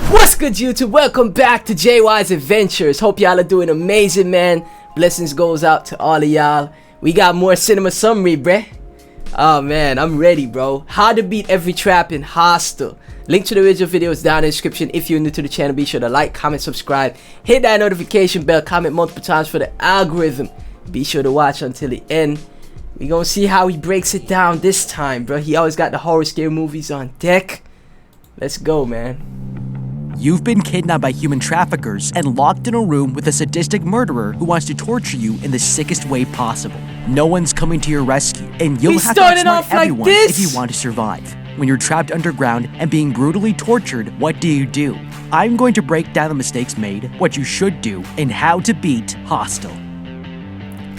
What's good, YouTube? Welcome back to JY's Adventures. Hope y'all are doing amazing, man. Blessings goes out to all of y'all. We got more cinema summary, bruh. Oh man, I'm ready, bro. How to beat every trap in Hostel. Link to the original video is down in the description. If you're new to the channel, be sure to like, comment, subscribe, hit that notification bell, comment multiple times for the algorithm. Be sure to watch until the end. We gonna see how he breaks it down this time, bro. He always got the horror scare movies on deck. Let's go, man. You've been kidnapped by human traffickers and locked in a room with a sadistic murderer who wants to torture you in the sickest way possible. No one's coming to your rescue, and you'll have to outsmart everyone if you want to survive. When you're trapped underground and being brutally tortured, what do? I'm going to break down the mistakes made, what you should do, and how to beat Hostel.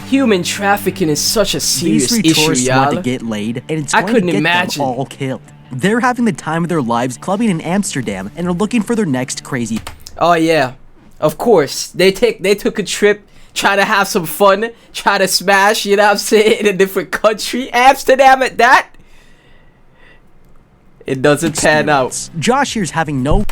Human trafficking is such a serious issue, y'all. These three tourists want to get laid, and it's going to get them all killed. They're having the time of their lives clubbing in Amsterdam and are looking for their next crazy. Oh yeah, of course. They took a trip, try to have some fun, try to smash, you know what I'm saying, in a different country. Amsterdam at that. It doesn't pan out. Josh here's having no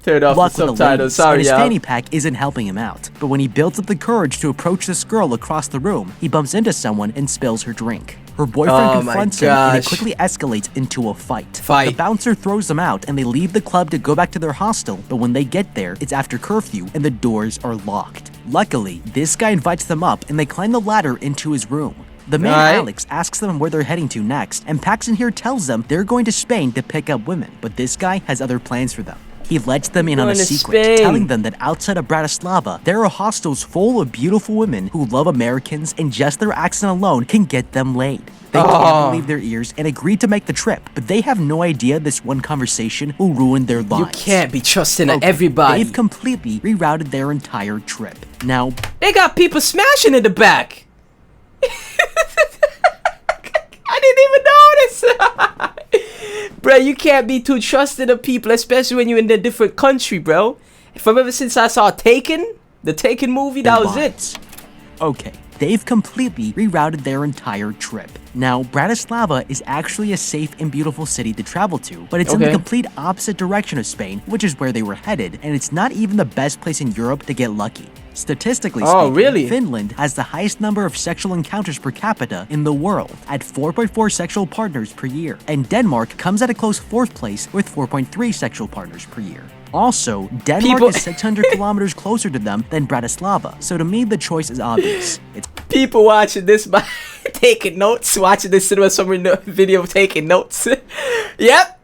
Turn off the subtitles, sorry, his y'all. fanny pack isn't helping him out. But when he builds up the courage to approach this girl across the room, he bumps into someone and spills her drink. Her boyfriend confronts him and it quickly escalates into a fight. The bouncer throws them out and they leave the club to go back to their hostel, but when they get there, it's after curfew and the doors are locked. Luckily, this guy invites them up and they climb the ladder into his room. The man Alex asks them where they're heading to next, and Paxton here tells them they're going to Spain to pick up women, but this guy has other plans for them. He lets them in on a secret, telling them that outside of Bratislava, there are hostels full of beautiful women who love Americans and just their accent alone can get them laid. They can't believe their ears and agree to make the trip, but they have no idea this one conversation will ruin their lives. You can't be trusting everybody. They've completely rerouted their entire trip. Now, they got people smashing in the back. I didn't even notice. Bro, you can't be too trusting of people, especially when you're in a different country, bro. From ever since I saw Taken, the Taken movie, that was it. Okay, they've completely rerouted their entire trip. Now, Bratislava is actually a safe and beautiful city to travel to, but it's in the complete opposite direction of Spain, which is where they were headed, and it's not even the best place in Europe to get lucky. Statistically speaking, Finland has the highest number of sexual encounters per capita in the world, at 4.4 sexual partners per year, and Denmark comes at a close fourth place with 4.3 sexual partners per year. Also, Denmark is 600 kilometers closer to them than Bratislava, so to me the choice is obvious. It's people watching this by taking notes, watching this cinema summary video taking notes. Yep.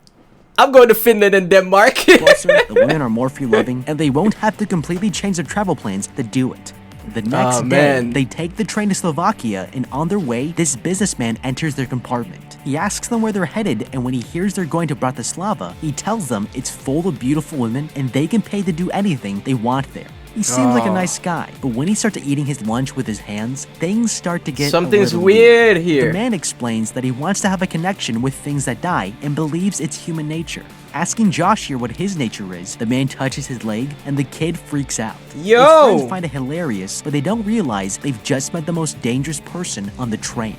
I'm going to Finland and Denmark. Closer, the women are more free-loving, and they won't have to completely change their travel plans to do it. The next day, they take the train to Slovakia, and on their way, this businessman enters their compartment. He asks them where they're headed, and when he hears they're going to Bratislava, he tells them it's full of beautiful women, and they can pay to do anything they want there. He seems like a nice guy, but when he starts eating his lunch with his hands, things start to get something's weird here. The man explains that he wants to have a connection with things that die and believes it's human nature. Asking Josh here what his nature is, the man touches his leg and the kid freaks out. His friends find it hilarious, but they don't realize they've just met the most dangerous person on the train.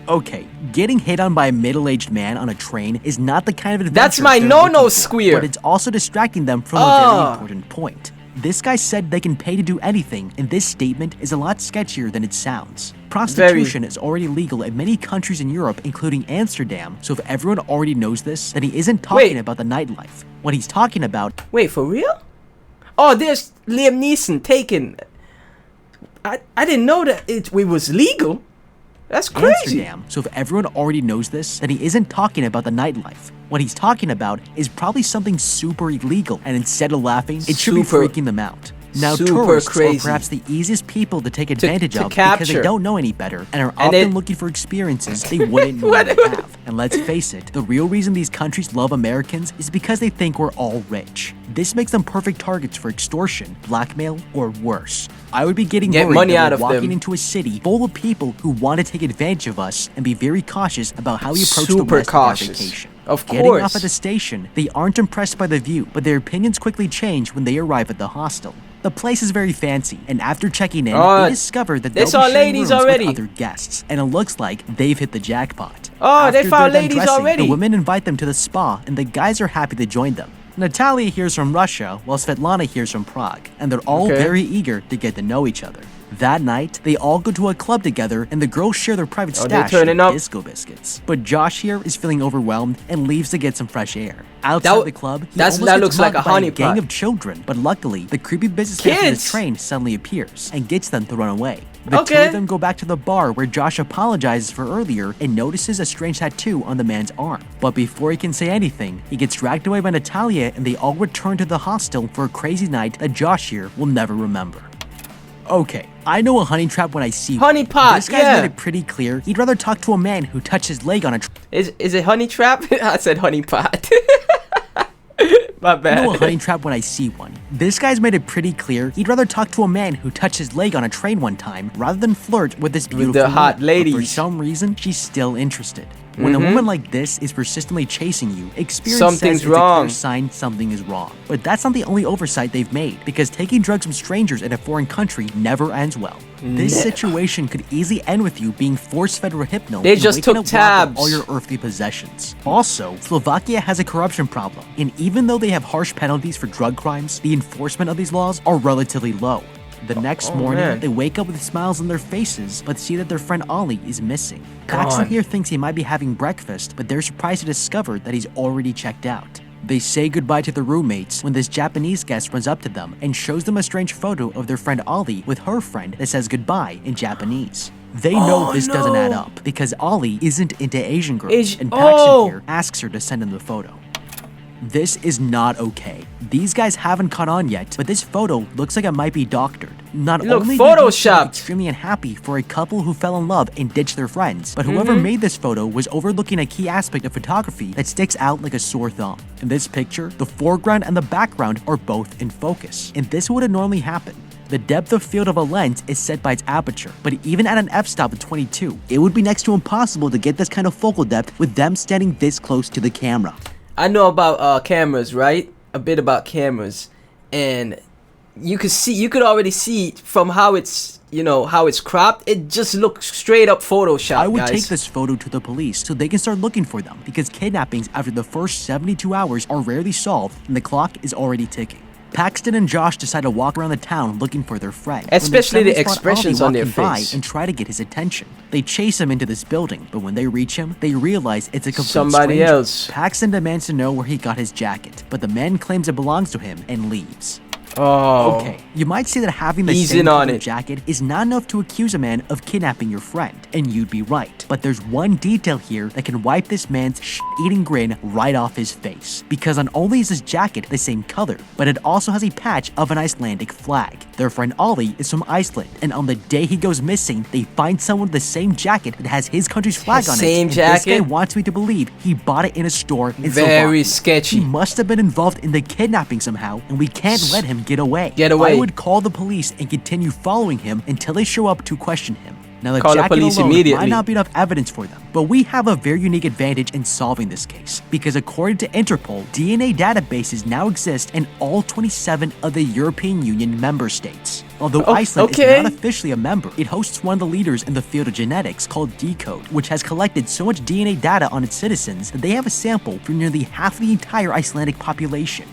Okay, getting hit on by a middle-aged man on a train is not the kind of adventure that's my no-no squeer. But it's also distracting them from a very important point. This guy said they can pay to do anything, and this statement is a lot sketchier than it sounds. Prostitution is already legal in many countries in Europe, including Amsterdam, so if everyone already knows this, then he isn't talking about the nightlife. What he's talking about— Wait, for real? Oh, there's Liam Neeson Taken. I didn't know that it was legal. That's crazy. Amsterdam. So if everyone already knows this, then he isn't talking about the nightlife. What he's talking about is probably something super illegal, and instead of laughing, it should be freaking them out. Now, tourists are perhaps the easiest people to take advantage of because they don't know any better and are often looking for experiences they wouldn't normally have. And let's face it, the real reason these countries love Americans is because they think we're all rich. This makes them perfect targets for extortion, blackmail, or worse. I would be getting worried that we're walking into a city full of people who want to take advantage of us and be very cautious about how we approach the rest of our vacation. Of course. Getting off at the station, they aren't impressed by the view, but their opinions quickly change when they arrive at the hostel. The place is very fancy, and after checking in, they discover that they'll be sharing ladies rooms already with other guests, and it looks like they've hit the jackpot. Oh, After they found they're done ladies dressing, already. The women invite them to the spa, and the guys are happy to join them. Natalia hears from Russia, while Svetlana hears from Prague, and they're all very eager to get to know each other. That night, they all go to a club together, and the girls share their private stash of disco biscuits. But Josh here is feeling overwhelmed and leaves to get some fresh air. Outside the club, that looks like a honeypot. Gang of children, but luckily, the creepy businessman from the train suddenly appears and gets them to run away. The two of them go back to the bar where Josh apologizes for earlier and notices a strange tattoo on the man's arm. But before he can say anything, he gets dragged away by Natalia, and they all return to the hostel for a crazy night that Josh here will never remember. Okay, I know a honey trap when I see one. Honeypot, This guy's made it pretty clear he'd rather talk to a man who touched his leg on a Is it honey trap? I said honeypot. My bad. I know a honey trap when I see one. This guy's made it pretty clear he'd rather talk to a man who touched his leg on a train one time rather than flirt with this beautiful hot lady. For some reason, she's still interested. When a woman like this is persistently chasing you, experience Something's says it's wrong. a clear sign something is wrong. But that's not the only oversight they've made, because taking drugs from strangers in a foreign country never ends well. This situation could easily end with you being force-fed Rohypnol They and just waking took up robbed tabs. of all your earthly possessions. Also, Slovakia has a corruption problem, and even though they have harsh penalties for drug crimes, the enforcement of these laws are relatively low. The next morning, they wake up with smiles on their faces, but see that their friend Ollie is missing. Paxton here thinks he might be having breakfast, but they're surprised to discover that he's already checked out. They say goodbye to their roommates when this Japanese guest runs up to them and shows them a strange photo of their friend Ollie with her friend that says goodbye in Japanese. They know this doesn't add up because Ollie isn't into Asian girls, and Paxton here asks her to send him the photo. This is not okay. These guys haven't caught on yet, but this photo looks like it might be doctored. Not only photoshopped. Extremely unhappy for a couple who fell in love and ditched their friends, but whoever made this photo was overlooking a key aspect of photography that sticks out like a sore thumb. In this picture, the foreground and the background are both in focus, and this wouldn't normally happen. The depth of field of a lens is set by its aperture, but even at an f-stop of 22, it would be next to impossible to get this kind of focal depth with them standing this close to the camera. I know about cameras, right? A bit about cameras, and you could already see from how it's, how it's cropped. It just looks straight up Photoshop. I would take this photo to the police so they can start looking for them, because kidnappings after the first 72 hours are rarely solved and the clock is already ticking. Paxton and Josh decide to walk around the town looking for their friend. Especially the expressions on their face. And try to get his attention. They chase him into this building, but when they reach him, they realize it's a complete somebody stranger. else. Paxton demands to know where he got his jacket, but the man claims it belongs to him and leaves. Oh. Okay, you might say that having the same color jacket is not enough to accuse a man of kidnapping your friend, and you'd be right. But there's one detail here that can wipe this man's shit-eating grin right off his face. Because not only is his jacket the same color, but it also has a patch of an Icelandic flag. Their friend Ollie is from Iceland, and on the day he goes missing, they find someone with the same jacket that has his country's flag on it. Same jacket? This guy wants me to believe he bought it in a store in Very Slovakia. sketchy. He must have been involved in the kidnapping somehow, and we can't let him get away. I would call the police and continue following him until they show up to question him. Now, the jacket alone might not be enough evidence for them, but we have a very unique advantage in solving this case, because according to Interpol, DNA databases now exist in all 27 of the European Union member states. Although Iceland is not officially a member, it hosts one of the leaders in the field of genetics called Decode, which has collected so much DNA data on its citizens that they have a sample for nearly half the entire Icelandic population.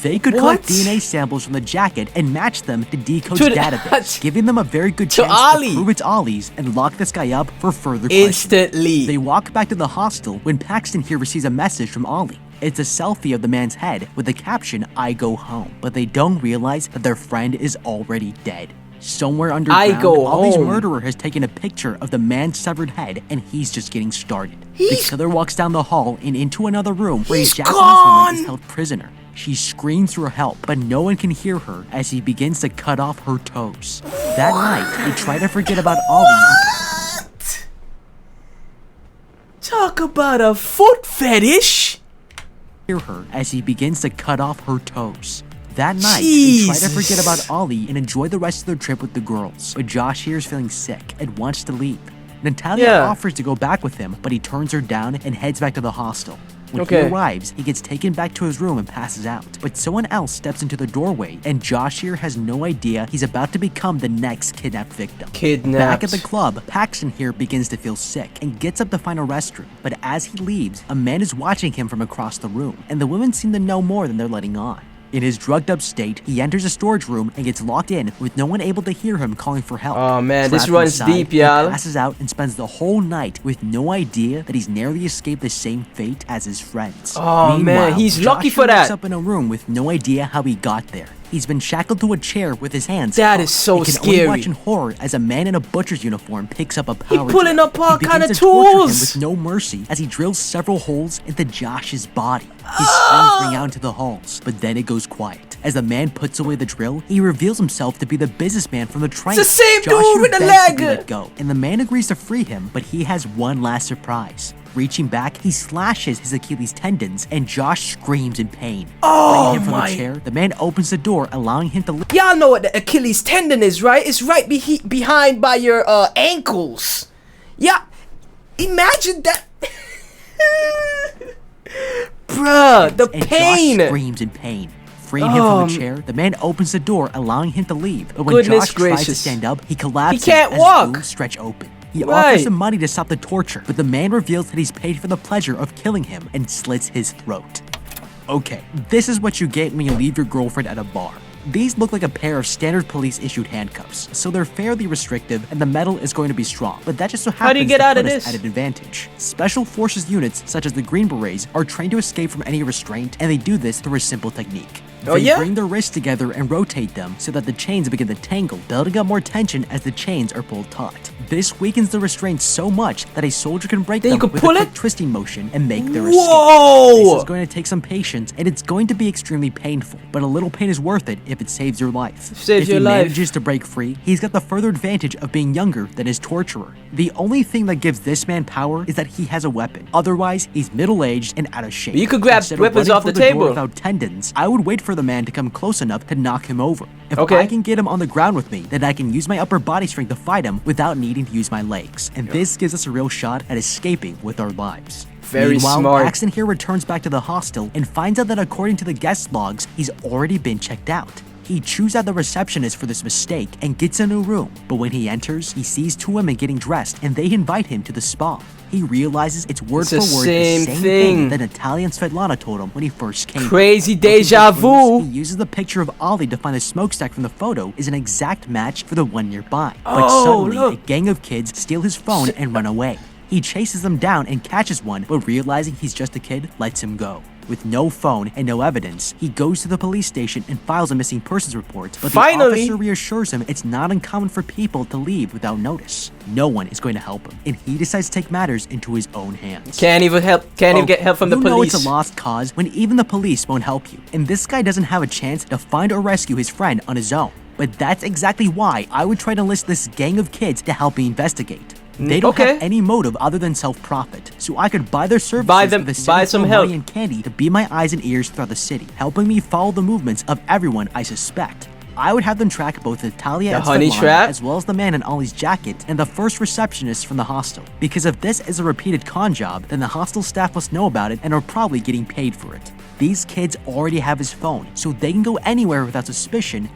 They could collect DNA samples from the jacket and match them to Decode's database, giving them a very good chance to prove it's Ollie's and lock this guy up for further instantly. They walk back to the hostel when Paxton here receives a message from Ollie. It's a selfie of the man's head with the caption, "I go home," but they don't realize that their friend is already dead. Somewhere underground, Ollie's murderer has taken a picture of the man's severed head, and he's just getting started. The killer walks down the hall and into another room where a Japanese woman is held prisoner. She screams for help, but no one can hear her as he begins to cut off her toes. That night, they try to forget about Ollie. Talk about a foot fetish! Hear her as he begins to cut off her toes. That night, they try to forget about Ollie and enjoy the rest of their trip with the girls. But Josh here is feeling sick and wants to leave. Natalia offers to go back with him, but he turns her down and heads back to the hostel. When he arrives, he gets taken back to his room and passes out. But someone else steps into the doorway, and Josh here has no idea he's about to become the next kidnapped victim. Back at the club, Paxton here begins to feel sick and gets up to find a restroom. But as he leaves, a man is watching him from across the room, and the women seem to know more than they're letting on. In his drugged up state, he enters a storage room and gets locked in with no one able to hear him calling for help. Oh man, Trapped this runs inside, deep, y'all. He passes out and spends the whole night with no idea that he's narrowly escaped the same fate as his friends. Oh man, he's lucky for that. Wakes up in a room with no idea how he got there. He's been shackled to a chair with his hands. That is so scary. Only watch in horror as a man in a butcher's uniform picks up a power He's pulling up all kind of tools. tools. With no mercy as he drills several holes into Josh's body. His screams ring out into the halls, but then it goes quiet. As the man puts away the drill, he reveals himself to be the businessman from the train. It's the same Josh dude with the begs to be leg. let go, and the man agrees to free him, but he has one last surprise. Reaching back, he slashes his Achilles tendons, and Josh screams in pain. Oh Freeing him from my! the chair, the man opens the door, allowing him to leave. Y'all know what the Achilles tendon is, right? It's right behind by your ankles. Yeah, imagine that. Bruh, the pain. Josh screams in pain. Freeing him from the chair, the man opens the door, allowing him to leave. But when Josh tries to stand up, he collapses He can't as walk. his wounds stretch open. He offers him money to stop the torture, but the man reveals that he's paid for the pleasure of killing him and slits his throat. Okay, this is what you get when you leave your girlfriend at a bar. These look like a pair of standard police-issued handcuffs, so they're fairly restrictive and the metal is going to be strong, but that just so happens How do you get out of this? Added advantage. Special forces units, such as the Green Berets, are trained to escape from any restraint, and they do this through a simple technique. They bring their wrists together and rotate them so that the chains begin to tangle, building up more tension as the chains are pulled taut. This weakens the restraints so much that a soldier can break them with a quick twisting motion and make their escape. This is going to take some patience, and it's going to be extremely painful, but a little pain is worth it if it saves your life. If he manages to break free, he's got the further advantage of being younger than his torturer. The only thing that gives this man power is that he has a weapon. Otherwise, he's middle-aged and out of shape. You could grab weapons off the table. Without tendons, I would wait for the man to come close enough to knock him over. If I can get him on the ground with me, then I can use my upper body strength to fight him without needing to use my legs. And this gives us a real shot at escaping with our lives. Meanwhile, Paxton here returns back to the hostel and finds out that according to the guest logs, he's already been checked out. He chews out the receptionist for this mistake and gets a new room, but when he enters, he sees two women getting dressed and they invite him to the spa. He realizes it's word for word the same thing that Natalia and Svetlana told him when he first came. Crazy deja vu. He uses the picture of Ollie to find the smokestack from the photo is an exact match for the one nearby. But suddenly, a gang of kids steal his phone and run away. He chases them down and catches one, but realizing he's just a kid, lets him go. With no phone and no evidence, he goes to the police station and files a missing persons report, but the officer reassures him it's not uncommon for people to leave without notice. No one is going to help him, and he decides to take matters into his own hands. Can't even get help from the police. You know it's a lost cause when even the police won't help you, and this guy doesn't have a chance to find or rescue his friend on his own. But that's exactly why I would try to enlist this gang of kids to help me investigate. They don't have any motive other than self-profit, so I could buy their services buy some help money and candy to be my eyes and ears throughout the city, helping me follow the movements of everyone I suspect. I would have them track both Natalia and Svetlana, as well as the man in Ollie's jacket and the first receptionist from the hostel. Because if this is a repeated con job, then the hostel staff must know about it and are probably getting paid for it. These kids already have his phone, so they can go anywhere without suspicion.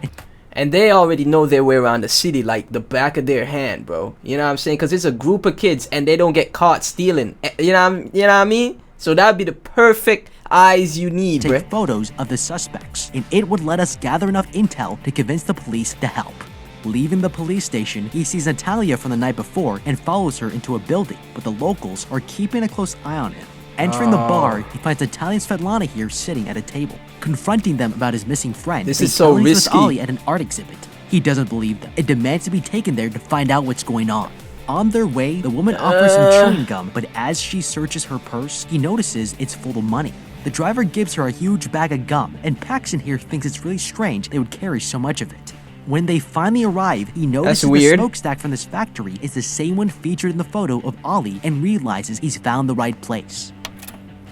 And they already know their way around the city like the back of their hand, bro. You know what I'm saying? Because it's a group of kids and they don't get caught stealing. You know what I mean? So that'd be the perfect eyes you need, bro. Take photos of the suspects, and it would let us gather enough intel to convince the police to help. Leaving the police station, he sees Natalia from the night before and follows her into a building, but the locals are keeping a close eye on him. Entering the bar, he finds Natalia and Svetlana here sitting at a table, confronting them about his missing friend. This is so risky. With Ollie at an art exhibit. He doesn't believe them and demands to be taken there to find out what's going on. On their way, the woman offers him chewing gum, but as she searches her purse, he notices it's full of money. The driver gives her a huge bag of gum, and Paxton here thinks it's really strange they would carry so much of it. When they finally arrive, he notices the smokestack from this factory is the same one featured in the photo of Ollie and realizes he's found the right place.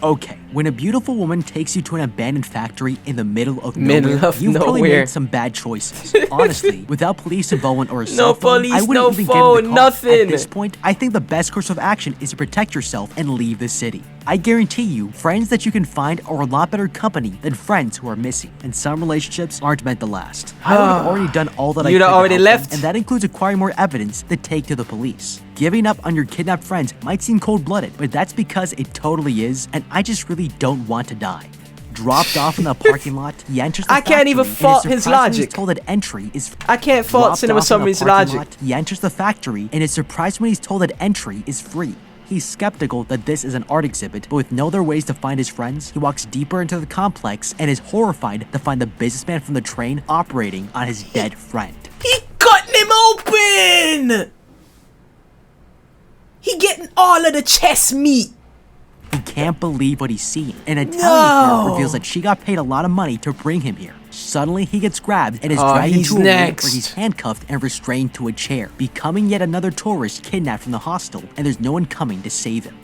Okay, when a beautiful woman takes you to an abandoned factory in the middle of nowhere, you've probably made some bad choices. Honestly, without police involvement or a cell phone, I wouldn't even get in the car. Nothing. At this point, I think the best course of action is to protect yourself and leave the city. I guarantee you, friends that you can find are a lot better company than friends who are missing, and some relationships aren't meant to last. I would have already done all that I could to help them, and that includes acquiring more evidence to take to the police. Giving up on your kidnapped friends might seem cold-blooded, but that's because it totally is, and I just really don't want to die. Dropped off in the parking lot, he enters the factory. I can't even fault his logic. Told that entry is I can't fault Cinema Summary's logic. He enters the factory and is surprised when he's told that entry is free. He's skeptical that this is an art exhibit, but with no other ways to find his friends, he walks deeper into the complex and is horrified to find the businessman from the train operating on his dead friend. He cutting him open! He getting all of the chest meat. He can't believe what he's seeing. An Italian reveals that she got paid a lot of money to bring him here. Suddenly, he gets grabbed and is dragged into a room where he's handcuffed and restrained to a chair, becoming yet another tourist kidnapped from the hostel, and there's no one coming to save him.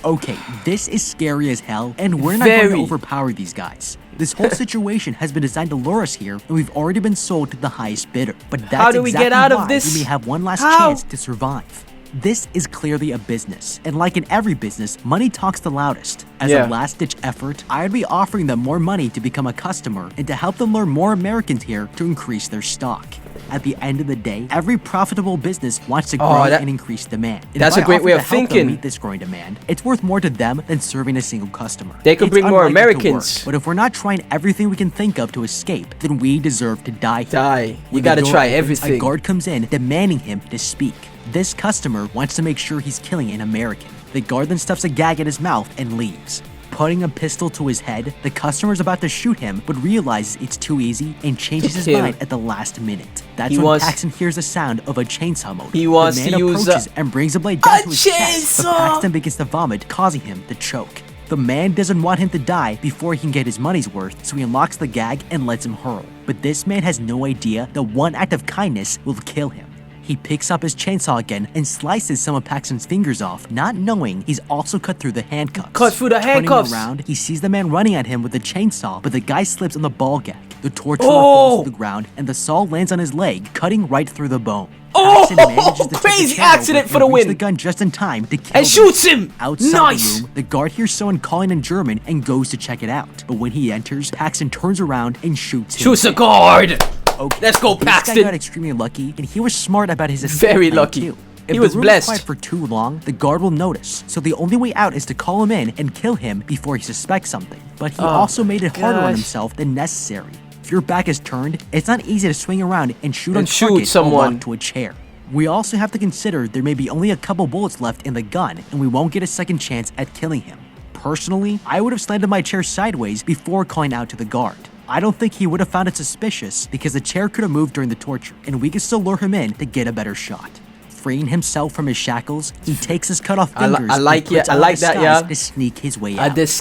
Okay, this is scary as hell, and we're not going to overpower these guys. This whole situation has been designed to lure us here, and we've already been sold to the highest bidder. But that's How do we get out of this? We may have one last chance to survive. This is clearly a business, and like in every business, money talks the loudest. As a last-ditch effort, I would be offering them more money to become a customer and to help them lure more Americans here to increase their stock. At the end of the day, every profitable business wants to grow and increase demand. And that's a great way of thinking. Meet this growing demand, it's worth more to them than serving a single customer. They could bring more Americans. But if we're not trying everything we can think of to escape, then we deserve to die here. You gotta try everything. A guard comes in, demanding him to speak. This customer wants to make sure he's killing an American. The guard then stuffs a gag in his mouth and leaves. Putting a pistol to his head, the customer is about to shoot him, but realizes it's too easy and changes his mind at the last minute. That's when Paxton hears the sound of a chainsaw motor. He wants the man to use approaches and brings a blade down to his chest, but Paxton begins to vomit, causing him to choke. The man doesn't want him to die before he can get his money's worth, so he unlocks the gag and lets him hurl. But this man has no idea that one act of kindness will kill him. He picks up his chainsaw again and slices some of Paxton's fingers off, not knowing he's also cut through the handcuffs. Turning around, he sees the man running at him with the chainsaw, but the guy slips on the ball gag. The torturer falls to the ground, and the saw lands on his leg, cutting right through the bone. Crazy accident for the win! The gun just in time to kill and shoots him. Outside the room, the guard hears someone calling in German and goes to check it out. But when he enters, Paxton turns around and shoots him. Shoots the guard. Okay, let's go, Paxton. This guy got extremely lucky, and he was smart about his escape. Very lucky. Too. If he was blessed. Quiet for too long, the guard will notice. So the only way out is to call him in and kill him before he suspects something. But he also made it harder on himself than necessary. If your back is turned, it's not easy to swing around and shoot someone to a chair. We also have to consider there may be only a couple bullets left in the gun, and we won't get a second chance at killing him. Personally, I would have slanted my chair sideways before calling out to the guard. I don't think he would have found it suspicious because the chair could have moved during the torture, and we could still lure him in to get a better shot. Freeing himself from his shackles, he takes his cut off fingers to sneak his way out. He's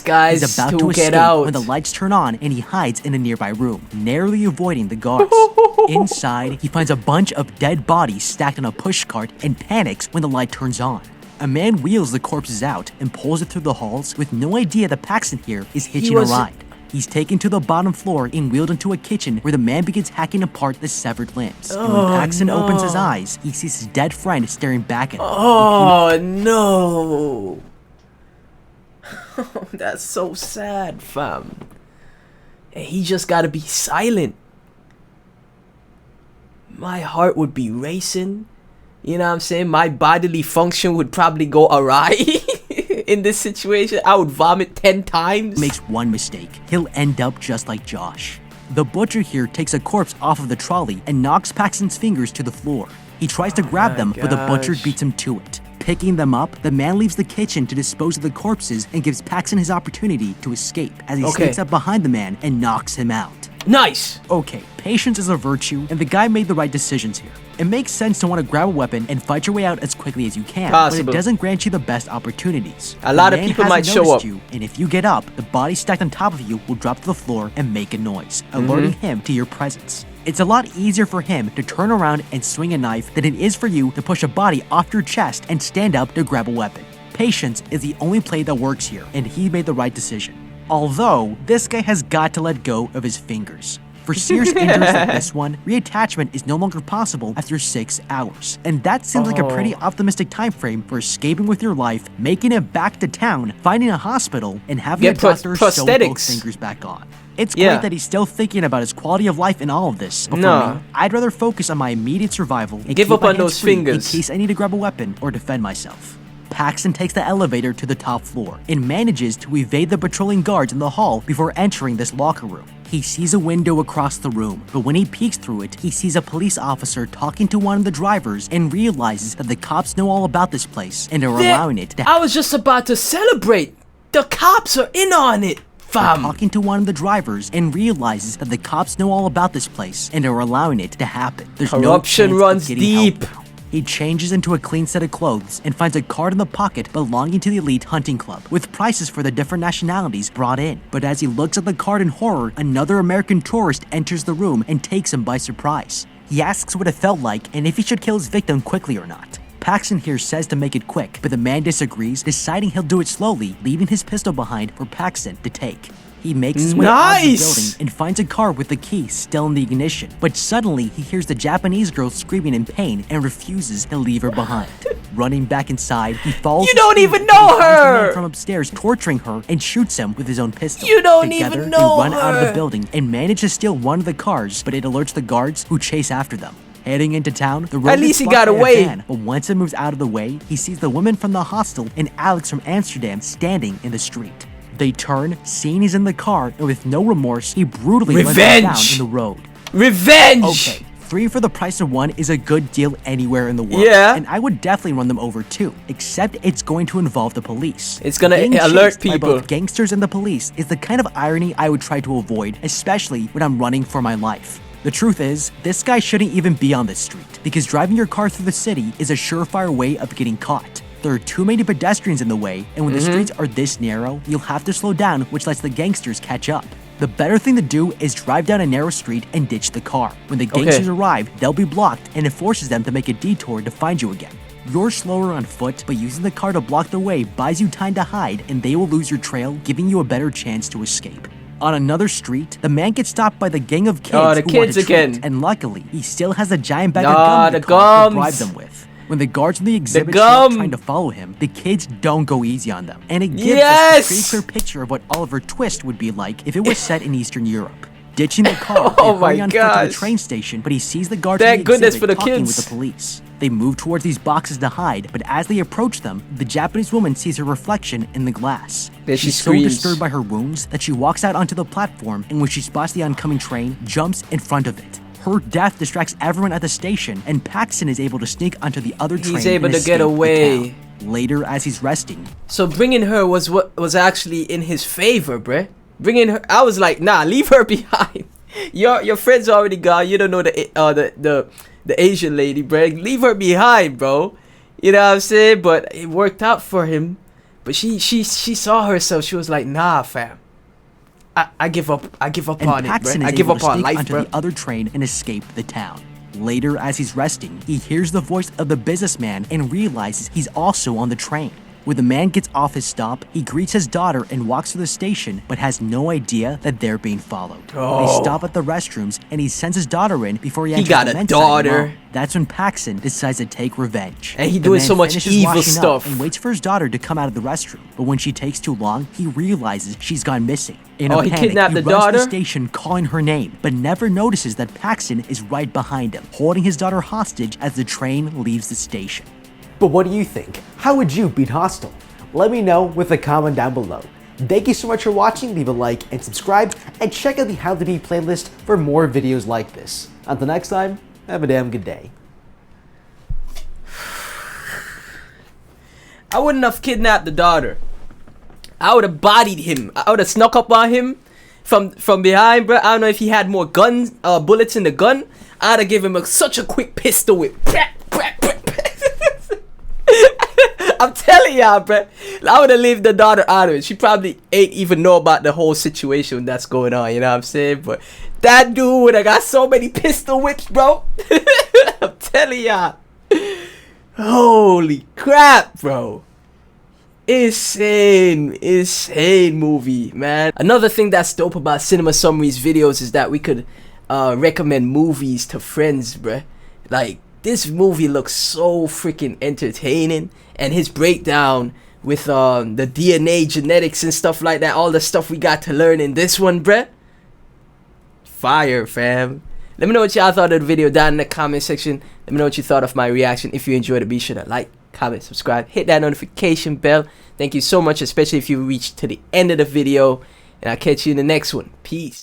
about to escape when the lights turn on and he hides in a nearby room, narrowly avoiding the guards. Inside, he finds a bunch of dead bodies stacked on a pushcart and panics when the light turns on. A man wheels the corpses out and pulls it through the halls with no idea that Paxton here is hitching a ride. He's taken to the bottom floor and wheeled into a kitchen where the man begins hacking apart the severed limbs. And when Paxton opens his eyes, he sees his dead friend staring back at him. Oh no! That's so sad, fam. And he just gotta be silent. My heart would be racing. You know what I'm saying? My bodily function would probably go awry. In this situation, I would vomit 10 times. Makes one mistake, he'll end up just like Josh. The butcher here takes a corpse off of the trolley and knocks Paxton's fingers to the floor. He tries to grab them, but the butcher beats him to it. Picking them up, the man leaves the kitchen to dispose of the corpses and gives Paxton his opportunity to escape as he sneaks up behind the man and knocks him out. Nice! Okay, patience is a virtue, and the guy made the right decisions here. It makes sense to want to grab a weapon and fight your way out as quickly as you can, but it doesn't grant you the best opportunities. A lot of people might show up. And if you get up, the body stacked on top of you will drop to the floor and make a noise, alerting him to your presence. It's a lot easier for him to turn around and swing a knife than it is for you to push a body off your chest and stand up to grab a weapon. Patience is the only play that works here, and he made the right decision. Although, this guy has got to let go of his fingers. For serious injuries like this one, reattachment is no longer possible after 6 hours. And that seems like a pretty optimistic time frame for escaping with your life, making it back to town, finding a hospital, and having a doctor sew both fingers back on. It's great that he's still thinking about his quality of life in all of this. But for me, I'd rather focus on my immediate survival and give up on those fingers in case I need to grab a weapon or defend myself. Paxton takes the elevator to the top floor and manages to evade the patrolling guards in the hall before entering this locker room. He sees a window across the room, but when he peeks through it, he sees a police officer talking to one of the drivers and realizes that the cops know all about this place and are allowing it to I was just about to celebrate. The cops are in on it. Talking to one of the drivers and realizes that the cops know all about this place and are allowing it to happen. There's Corruption runs deep. He changes into a clean set of clothes and finds a card in the pocket belonging to the elite hunting club, with prices for the different nationalities brought in. But as he looks at the card in horror, another American tourist enters the room and takes him by surprise. He asks what it felt like and if he should kill his victim quickly or not. Paxton here says to make it quick, but the man disagrees, deciding he'll do it slowly, leaving his pistol behind for Paxton to take. He makes his way out of the building and finds a car with the key still in the ignition. But suddenly, he hears the Japanese girl screaming in pain and refuses to leave her behind. Running back inside, he falls. You don't even know her! From upstairs, torturing her and shoots him with his own pistol. You don't even know her! They run out of the building and manage to steal one of the cars, but it alerts the guards who chase after them. Heading into town, the road at least he got away. But once it moves out of the way, he sees the woman from the hostel and Alex from Amsterdam standing in the street. They turn, seeing he's in the car, and with no remorse, he brutally runs him down in the road. Revenge! Okay, 3 for the price of 1 is a good deal anywhere in the world. Yeah. And I would definitely run them over too, except it's going to involve the police. It's gonna alert people. By both gangsters and the police is the kind of irony I would try to avoid, especially when I'm running for my life. The truth is, this guy shouldn't even be on this street, because driving your car through the city is a surefire way of getting caught. There are too many pedestrians in the way, and when the streets are this narrow, you'll have to slow down, which lets the gangsters catch up. The better thing to do is drive down a narrow street and ditch the car. When the gangsters arrive, they'll be blocked, and it forces them to make a detour to find you again. You're slower on foot, but using the car to block the way buys you time to hide, and they will lose your trail, giving you a better chance to escape. On another street, the man gets stopped by the gang of kids who want to treat, and luckily, he still has a giant bag of gum in the car to bribe them with. When the guards in the exhibit shop trying to follow him, the kids don't go easy on them. And it gives us a pretty clear picture of what Oliver Twist would be like if it was set in Eastern Europe. Ditching the car, they hurry on foot to the train station, but he sees the guards in the exhibit talking with the police. They move towards these boxes to hide, but as they approach them, the Japanese woman sees her reflection in the glass. She's so disturbed by her wounds that she walks out onto the platform, and when she spots the oncoming train, jumps in front of it. Her death distracts everyone at the station, and Paxton is able to sneak onto the other train. He's able to get away. Later, as he's resting. So bringing her was what was actually in his favor, bruh. Bringing her, I was like, nah, leave her behind. Your friend's already gone. You don't know the Asian lady, bruh. Leave her behind, bro. You know what I'm saying? But it worked out for him. But she saw herself. She was like, nah, fam. I give up. I give up on it, bro. I give up on life, onto bro. The other train and escape the town. Later, as he's resting, he hears the voice of the businessman and realizes he's also on the train. When the man gets off his stop, he greets his daughter and walks to the station, but has no idea that they're being followed. They stop at the restrooms, and he sends his daughter in before he enters got the a daughter. That's when Paxton decides to take revenge. And he doing so much evil stuff. And waits for his daughter to come out of the restroom. But when she takes too long, he realizes she's gone missing. In a panic, he kidnapped the runs daughter? to the station calling her name, but never notices that Paxton is right behind him, holding his daughter hostage as the train leaves the station. But what do you think? How would you beat Hostel? Let me know with a comment down below. Thank you so much for watching, leave a like and subscribe, and check out the How to Beat playlist for more videos like this. Until next time, have a damn good day. I wouldn't have kidnapped the daughter. I would have bodied him. I would have snuck up on him from behind, bro. I don't know if he had more guns, bullets in the gun. I'd have given him such a quick pistol whip. I'm telling y'all, bro. I would have left the daughter out of it. She probably ain't even know about the whole situation that's going on, you know what I'm saying? But that dude would have got so many pistol whips, bro. I'm telling y'all. Holy crap, bro. insane movie, man. Another thing that's dope about Cinema Summaries videos is that we could recommend movies to friends, bruh. Like, this movie looks so freaking entertaining, and his breakdown with the DNA, genetics, and stuff like that, all the stuff we got to learn in this one, bruh. Fire, fam. Let me know what y'all thought of the video down in the comment section. Let me know what you thought of my reaction. If you enjoyed it, be sure to like, comment, subscribe, hit that notification bell. Thank you so much, especially if you reached to the end of the video, and I'll catch you in the next one. Peace.